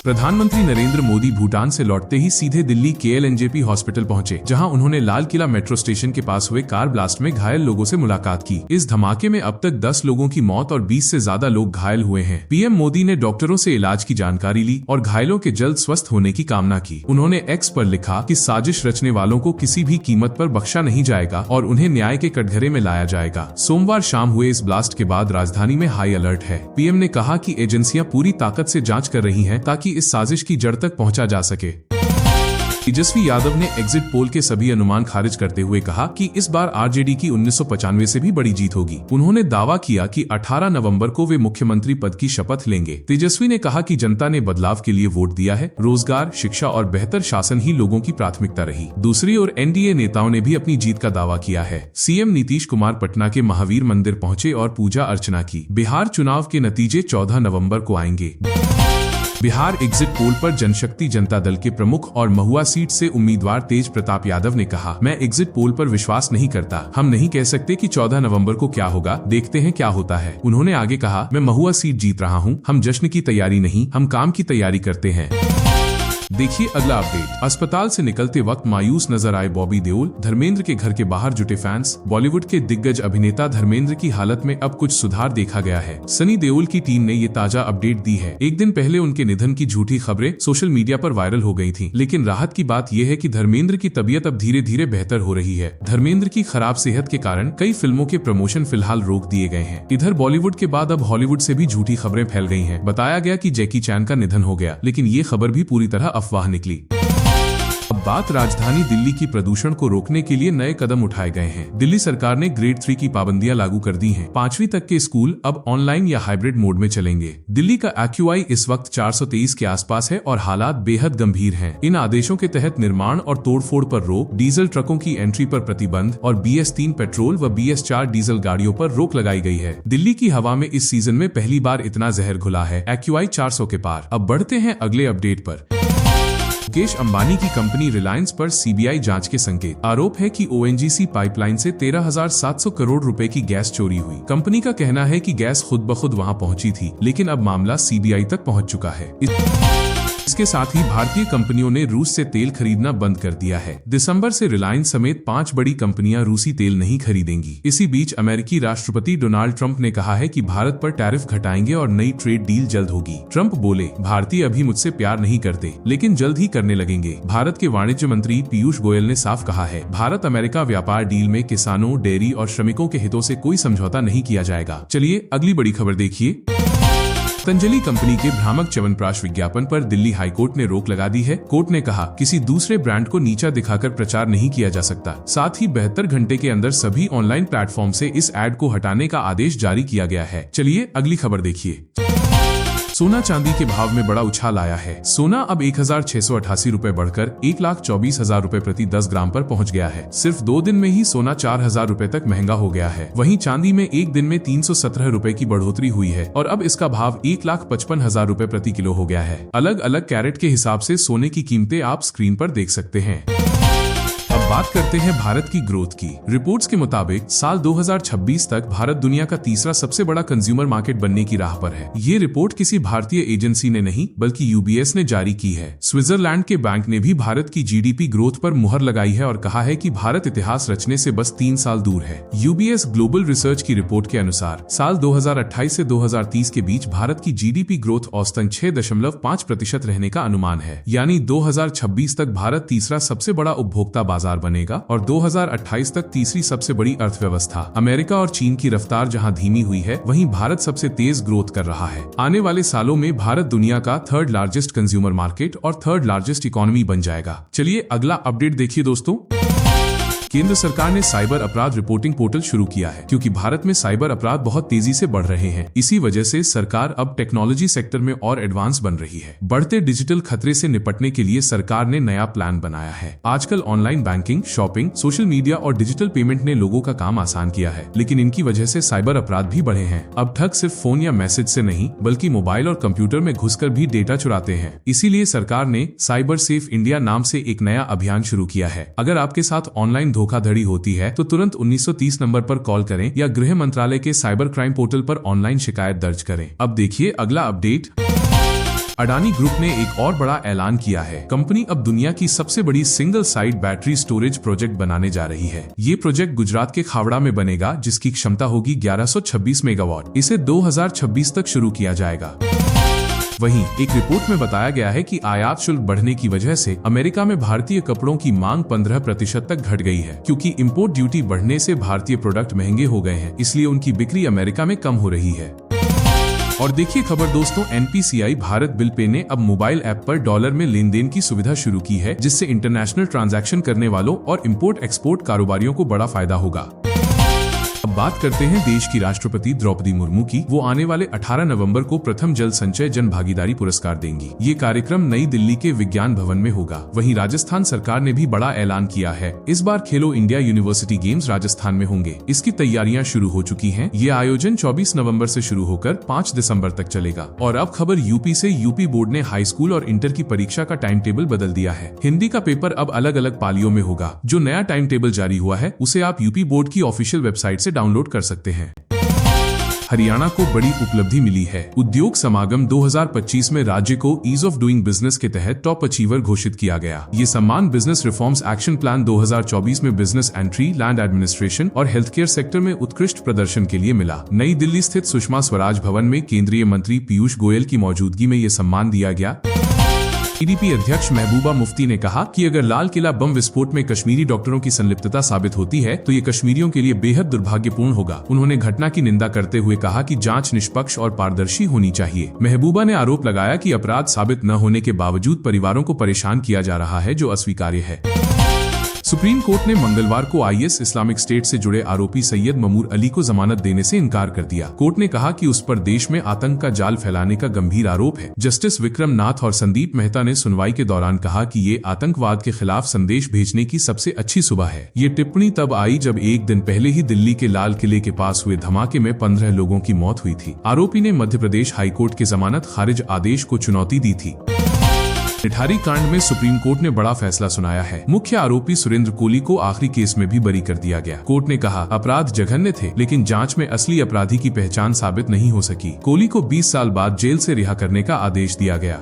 प्रधानमंत्री नरेंद्र मोदी भूटान से लौटते ही सीधे दिल्ली KLNJP हॉस्पिटल पहुंचे, जहां उन्होंने लाल किला मेट्रो स्टेशन के पास हुए कार ब्लास्ट में घायल लोगों से मुलाकात की। इस धमाके में अब तक 10 लोगों की मौत और 20 से ज्यादा लोग घायल हुए हैं। पीएम मोदी ने डॉक्टरों से इलाज की जानकारी ली और घायलों के जल्द स्वस्थ होने की कामना की। उन्होंने एक्स पर लिखा कि साजिश रचने वालों को किसी भी कीमत पर बख्शा नहीं जाएगा और उन्हें न्याय के कटघरे में लाया जाएगा। सोमवार शाम हुए इस ब्लास्ट के बाद राजधानी में हाई अलर्ट है। पीएम ने कहा कि एजेंसियां पूरी ताकत से जांच कर रही हैं ताकि इस साजिश की जड़ तक पहुंचा जा सके। तेजस्वी यादव ने एग्जिट पोल के सभी अनुमान खारिज करते हुए कहा कि इस बार आरजेडी की 1995 से भी बड़ी जीत होगी। उन्होंने दावा किया कि 18 नवंबर को वे मुख्यमंत्री पद की शपथ लेंगे। तेजस्वी ने कहा कि जनता ने बदलाव के लिए वोट दिया है। रोजगार, शिक्षा और बेहतर शासन ही लोगों की प्राथमिकता रही। दूसरी ओर एनडीए नेताओं ने भी अपनी जीत का दावा किया है। सीएम नीतीश कुमार पटना के महावीर मंदिर पहुंचे और पूजा अर्चना की। बिहार चुनाव के नतीजे 14 नवंबर को आएंगे। बिहार एग्जिट पोल पर जनशक्ति जनता दल के प्रमुख और महुआ सीट से उम्मीदवार तेज प्रताप यादव ने कहा, मैं एग्जिट पोल पर विश्वास नहीं करता। हम नहीं कह सकते कि 14 नवंबर को क्या होगा, देखते हैं क्या होता है। उन्होंने आगे कहा, मैं महुआ सीट जीत रहा हूं। हम जश्न की तैयारी नहीं, हम काम की तैयारी करते हैं। देखिए अगला अपडेट। अस्पताल से निकलते वक्त मायूस नजर आए बॉबी देओल। धर्मेंद्र के घर के बाहर जुटे फैंस। बॉलीवुड के दिग्गज अभिनेता धर्मेंद्र की हालत में अब कुछ सुधार देखा गया है। सनी देओल की टीम ने ये ताजा अपडेट दी है। एक दिन पहले उनके निधन की झूठी खबरें सोशल मीडिया पर वायरल हो गई थीं, लेकिन राहत की बात यह है कि धर्मेंद्र की तबीयत अब धीरे धीरे बेहतर हो रही है। धर्मेंद्र की खराब सेहत के कारण कई फिल्मों के प्रमोशन फिलहाल रोक दिए गए हैं। इधर बॉलीवुड के बाद अब हॉलीवुड से भी झूठी खबरें फैल गई हैं। बताया गया कि जैकी चैन का निधन हो गया, लेकिन ये खबर भी पूरी तरह अफवाह निकली। अब बात राजधानी दिल्ली की प्रदूषण को रोकने के लिए नए कदम उठाए गए हैं। दिल्ली सरकार ने ग्रेड 3 की पाबंदियां लागू कर दी हैं। 5वीं तक के स्कूल अब ऑनलाइन या हाइब्रिड मोड में चलेंगे। दिल्ली का AQI इस वक्त 423 के आसपास है और हालात बेहद गंभीर हैं। इन आदेशों के तहत निर्माण और तोड़फोड़ पर रोक, डीजल ट्रकों की एंट्री पर प्रतिबंध और BS3 पेट्रोल व BS4 डीजल गाड़ियों पर रोक लगाई गई है। दिल्ली की हवा में इस सीजन में पहली बार इतना जहर घुला है। AQI 400 के पार। अब बढ़ते हैं अगले अपडेट पर। मुकेश अंबानी की कंपनी रिलायंस पर CBI जांच के संकेत। आरोप है कि ONGC पाइपलाइन से 13,700 करोड़ रुपए की गैस चोरी हुई। कंपनी का कहना है कि गैस खुद ब खुद वहां पहुंची थी, लेकिन अब मामला CBI तक पहुंच चुका है। इसके साथ ही भारतीय कंपनियों ने रूस से तेल खरीदना बंद कर दिया है। दिसंबर से रिलायंस समेत 5 बड़ी कंपनियां रूसी तेल नहीं खरीदेंगी। इसी बीच अमेरिकी राष्ट्रपति डोनाल्ड ट्रंप ने कहा है कि भारत पर टैरिफ घटाएंगे और नई ट्रेड डील जल्द होगी। ट्रंप बोले, भारतीय अभी मुझसे प्यार नहीं करते, लेकिन जल्द ही करने लगेंगे। भारत के वाणिज्य मंत्री पीयूष गोयल ने साफ कहा है, भारत अमेरिका व्यापार डील में किसानों, डेयरी और श्रमिकों के हितों से कोई समझौता नहीं किया जाएगा। चलिए अगली बड़ी खबर देखिए। पतंजलि कंपनी के भ्रामक च्यवनप्राश विज्ञापन पर दिल्ली हाईकोर्ट ने रोक लगा दी है। कोर्ट ने कहा, किसी दूसरे ब्रांड को नीचा दिखाकर प्रचार नहीं किया जा सकता। साथ ही 72 घंटे के अंदर सभी ऑनलाइन प्लेटफॉर्म से इस एड को हटाने का आदेश जारी किया गया है। चलिए अगली खबर देखिए। सोना चांदी के भाव में बड़ा उछाल आया है। सोना अब 1,688 रुपए बढ़कर 1,24,000 रुपए प्रति 10 ग्राम पर पहुंच गया है। सिर्फ 2 दिन में ही सोना 4,000 रुपए तक महंगा हो गया है। वहीं चांदी में एक दिन में 317 रुपए की बढ़ोतरी हुई है और अब इसका भाव 1,55,000 रुपए प्रति किलो हो गया है। अलग अलग कैरेट के हिसाब से सोने की कीमतें आप स्क्रीन पर देख सकते हैं। अब बात करते हैं भारत की ग्रोथ की। रिपोर्ट्स के मुताबिक साल 2026 तक भारत दुनिया का तीसरा सबसे बड़ा कंज्यूमर मार्केट बनने की राह पर है। ये रिपोर्ट किसी भारतीय एजेंसी ने नहीं बल्कि UBS ने जारी की है। स्विट्जरलैंड के बैंक ने भी भारत की GDP ग्रोथ पर मुहर लगाई है और कहा है कि भारत इतिहास रचने से बस 3 साल दूर है। UBS ग्लोबल रिसर्च की रिपोर्ट के अनुसार साल 2028 से 2030 के बीच भारत की GDP ग्रोथ औसतन 6.5% रहने का अनुमान है। यानी 2026 तक भारत तीसरा सबसे बड़ा उपभोक्ता बाजार बनेगा और 2028 तक तीसरी सबसे बड़ी अर्थव्यवस्था। अमेरिका और चीन की रफ्तार जहां धीमी हुई है, वहीं भारत सबसे तेज ग्रोथ कर रहा है। आने वाले सालों में भारत दुनिया का 3rd लार्जेस्ट कंज्यूमर मार्केट और 3rd लार्जेस्ट इकोनॉमी बन जाएगा। चलिए अगला अपडेट देखिए दोस्तों। केंद्र सरकार ने साइबर अपराध रिपोर्टिंग पोर्टल शुरू किया है, क्योंकि भारत में साइबर अपराध बहुत तेजी से बढ़ रहे हैं। इसी वजह से सरकार अब टेक्नोलॉजी सेक्टर में और एडवांस बन रही है। बढ़ते डिजिटल खतरे से निपटने के लिए सरकार ने नया प्लान बनाया है। आजकल online banking, shopping, social media और डिजिटल पेमेंट ने लोगों का काम आसान किया है, लेकिन इनकी वजह से साइबर अपराध भी बढ़े हैं। अब ठग सिर्फ फोन या मैसेज से नहीं बल्कि मोबाइल और कंप्यूटर में घुसकर भी डेटा चुराते हैं। इसीलिए सरकार ने साइबर सेफ इंडिया नाम से एक नया अभियान शुरू किया है। अगर आपके साथ ऑनलाइन धोखाधड़ी होती है तो तुरंत 1930 नंबर पर कॉल करें या गृह मंत्रालय के साइबर क्राइम पोर्टल पर ऑनलाइन शिकायत दर्ज करें। अब देखिए अगला अपडेट। अडानी ग्रुप ने एक और बड़ा ऐलान किया है। कंपनी अब दुनिया की सबसे बड़ी single site battery storage project बनाने जा रही है। ये प्रोजेक्ट गुजरात के खावड़ा में बनेगा, जिसकी क्षमता होगी 1126 मेगावाट। इसे 2026 तक शुरू किया जाएगा। वहीं एक रिपोर्ट में बताया गया है कि आयात शुल्क बढ़ने की वजह से अमेरिका में भारतीय कपड़ों की मांग 15% तक घट गई है, क्योंकि इंपोर्ट ड्यूटी बढ़ने से भारतीय प्रोडक्ट महंगे हो गए हैं, इसलिए उनकी बिक्री अमेरिका में कम हो रही है। और देखिए खबर दोस्तों, NPCI भारत बिल पे ने अब मोबाइल ऐप पर डॉलर में लेन देन की सुविधा शुरू की है, जिससे इंटरनेशनल ट्रांजैक्शन करने वालों और इंपोर्ट एक्सपोर्ट कारोबारियों को बड़ा फायदा होगा। अब बात करते हैं देश की राष्ट्रपति द्रौपदी मुर्मू की। वो आने वाले 18 नवंबर को प्रथम जल संचय जन भागीदारी पुरस्कार देंगी। ये कार्यक्रम नई दिल्ली के विज्ञान भवन में होगा। वहीं राजस्थान सरकार ने भी बड़ा ऐलान किया है। इस बार खेलो इंडिया यूनिवर्सिटी गेम्स राजस्थान में होंगे। इसकी तैयारियां शुरू हो चुकी हैं। ये आयोजन 24 नवंबर से शुरू होकर 5 दिसंबर तक चलेगा। और अब खबर यूपी से। यूपी बोर्ड ने हाई स्कूल और इंटर की परीक्षा का टाइम टेबल बदल दिया है। हिंदी का पेपर अब अलग अलग पालियों में होगा। जो नया टाइम टेबल जारी हुआ है उसे आप यूपी बोर्ड की ऑफिशियल वेबसाइट से डाउनलोड कर सकते हैं। हरियाणा को बड़ी उपलब्धि मिली है। उद्योग समागम 2025 में राज्य को ईज ऑफ डूइंग बिजनेस के तहत टॉप अचीवर घोषित किया गया। ये सम्मान बिजनेस रिफॉर्म्स एक्शन प्लान 2024 में बिजनेस एंट्री, लैंड एडमिनिस्ट्रेशन और हेल्थ केयर सेक्टर में उत्कृष्ट प्रदर्शन के लिए मिला। नई दिल्ली स्थित सुषमा स्वराज भवन में केंद्रीय मंत्री पीयूष गोयल की मौजूदगी में ये सम्मान दिया गया। PDP अध्यक्ष महबूबा मुफ्ती ने कहा कि अगर लाल किला बम विस्फोट में कश्मीरी डॉक्टरों की संलिप्तता साबित होती है तो ये कश्मीरियों के लिए बेहद दुर्भाग्यपूर्ण होगा। उन्होंने घटना की निंदा करते हुए कहा कि जांच निष्पक्ष और पारदर्शी होनी चाहिए। महबूबा ने आरोप लगाया कि अपराध साबित न होने के बावजूद परिवारों को परेशान किया जा रहा है, जो अस्वीकार्य है। सुप्रीम कोर्ट ने मंगलवार को IS इस्लामिक स्टेट से जुड़े आरोपी सैयद ममूर अली को जमानत देने से इनकार कर दिया। कोर्ट ने कहा कि उस पर देश में आतंक का जाल फैलाने का गंभीर आरोप है। जस्टिस विक्रम नाथ और संदीप मेहता ने सुनवाई के दौरान कहा कि ये आतंकवाद के खिलाफ संदेश भेजने की सबसे अच्छी सुबह है। ये टिप्पणी तब आई जब एक दिन पहले ही दिल्ली के लाल किले के पास हुए धमाके में 15 लोगों की मौत हुई थी। आरोपी ने मध्य प्रदेश हाईकोर्ट के जमानत खारिज आदेश को चुनौती दी थी। निठारी कांड में सुप्रीम कोर्ट ने बड़ा फैसला सुनाया है। मुख्य आरोपी सुरेंद्र कोहली को आखिरी केस में भी बरी कर दिया गया। कोर्ट ने कहा अपराध जघन्य थे, लेकिन जांच में असली अपराधी की पहचान साबित नहीं हो सकी। कोहली को 20 साल बाद जेल से रिहा करने का आदेश दिया गया।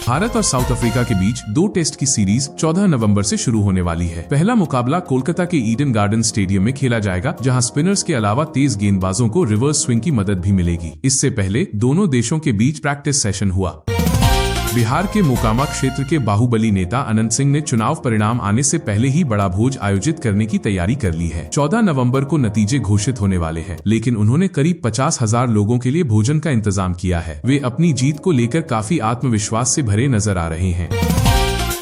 भारत और साउथ अफ्रीका के बीच 2 टेस्ट की सीरीज 14 नवंबर से शुरू होने वाली है। पहला मुकाबला कोलकाता के ईडन गार्डन स्टेडियम में खेला जाएगा, जहां स्पिनर्स के अलावा तेज गेंदबाजों को रिवर्स स्विंग की मदद भी मिलेगी। इससे पहले दोनों देशों के बीच प्रैक्टिस सेशन हुआ। बिहार के मोकामा क्षेत्र के बाहुबली नेता अनंत सिंह ने चुनाव परिणाम आने से पहले ही बड़ा भोज आयोजित करने की तैयारी कर ली है। 14 नवंबर को नतीजे घोषित होने वाले हैं, लेकिन उन्होंने करीब 50,000 लोगों के लिए भोजन का इंतजाम किया है। वे अपनी जीत को लेकर काफी आत्मविश्वास से भरे नजर आ रहे हैं।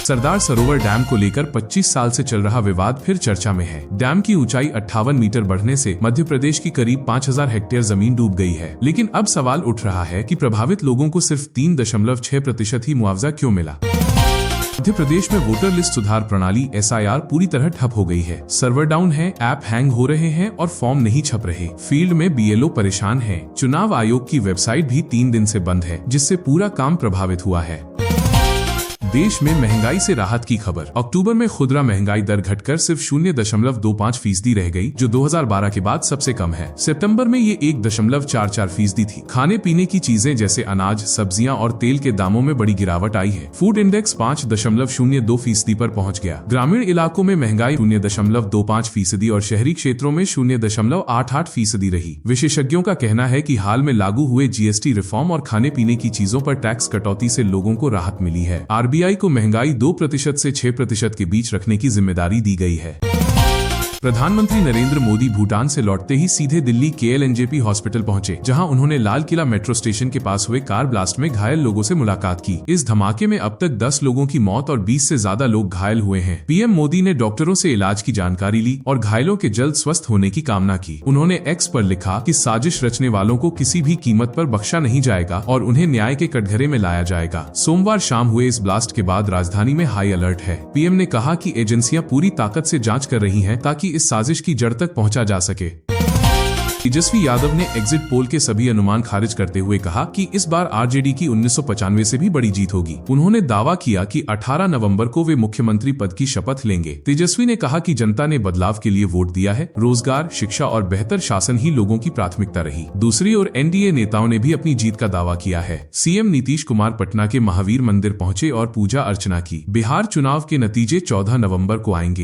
सरदार सरोवर डैम को लेकर 25 साल से चल रहा विवाद फिर चर्चा में है। डैम की ऊंचाई 58 मीटर बढ़ने से मध्य प्रदेश की करीब 5000 हेक्टेयर जमीन डूब गई है। लेकिन अब सवाल उठ रहा है कि प्रभावित लोगों को सिर्फ 3.6% ही मुआवजा क्यों मिला। मध्य प्रदेश में वोटर लिस्ट सुधार प्रणाली SIR पूरी तरह ठप हो गई है। सर्वर डाउन है, ऐप हैंग हो रहे हैं और फॉर्म नहीं छप रहे। फील्ड में BLO परेशान है। चुनाव आयोग की वेबसाइट भी 3 दिन से बंद है, जिससे पूरा काम प्रभावित हुआ है। देश में महंगाई से राहत की खबर। अक्टूबर में खुदरा महंगाई दर घटकर सिर्फ 0.25% रह गई, जो 2012 के बाद सबसे कम है। सितंबर में ये 1.44% थी। खाने पीने की चीजें जैसे अनाज, सब्जियां और तेल के दामों में बड़ी गिरावट आई है। फूड इंडेक्स 5.02% पर पहुंच गया। ग्रामीण इलाकों में महंगाई 0.25% और शहरी क्षेत्रों में 0.88% रही। विशेषज्ञों का कहना है कि हाल में लागू हुए GST रिफॉर्म और खाने पीने की चीजों पर टैक्स कटौती से लोगों को राहत मिली है। RBI को महंगाई 2% से 6% के बीच रखने की जिम्मेदारी दी गई है। प्रधानमंत्री नरेंद्र मोदी भूटान से लौटते ही सीधे दिल्ली KLNJP हॉस्पिटल पहुंचे, जहां उन्होंने लाल किला मेट्रो स्टेशन के पास हुए कार ब्लास्ट में घायल लोगों से मुलाकात की। इस धमाके में अब तक 10 लोगों की मौत और 20 से ज्यादा लोग घायल हुए हैं। PM मोदी ने डॉक्टरों से इलाज की जानकारी ली और घायलों के जल्द स्वस्थ होने की कामना की। उन्होंने X पर लिखा कि साजिश रचने वालों को किसी भी कीमत पर बख्शा नहीं जाएगा और उन्हें न्याय के कटघरे में लाया जाएगा। सोमवार शाम हुए इस ब्लास्ट के बाद राजधानी में हाई अलर्ट है। PM ने कहा कि एजेंसियां पूरी ताकत से जांच कर रही हैं ताकि इस साजिश की जड़ तक पहुंचा जा सके। तेजस्वी यादव ने एग्जिट पोल के सभी अनुमान खारिज करते हुए कहा कि इस बार आरजेडी की 1995 से भी बड़ी जीत होगी। उन्होंने दावा किया कि 18 नवंबर को वे मुख्यमंत्री पद की शपथ लेंगे। तेजस्वी ने कहा कि जनता ने बदलाव के लिए वोट दिया है। रोजगार, शिक्षा और बेहतर शासन ही लोगों की प्राथमिकता रही। दूसरी ओर एनडीए नेताओं ने भी अपनी जीत का दावा किया है। सीएम नीतीश कुमार पटना के महावीर मंदिर पहुंचे और पूजा अर्चना की। बिहार चुनाव के नतीजे 14 नवंबर को आएंगे।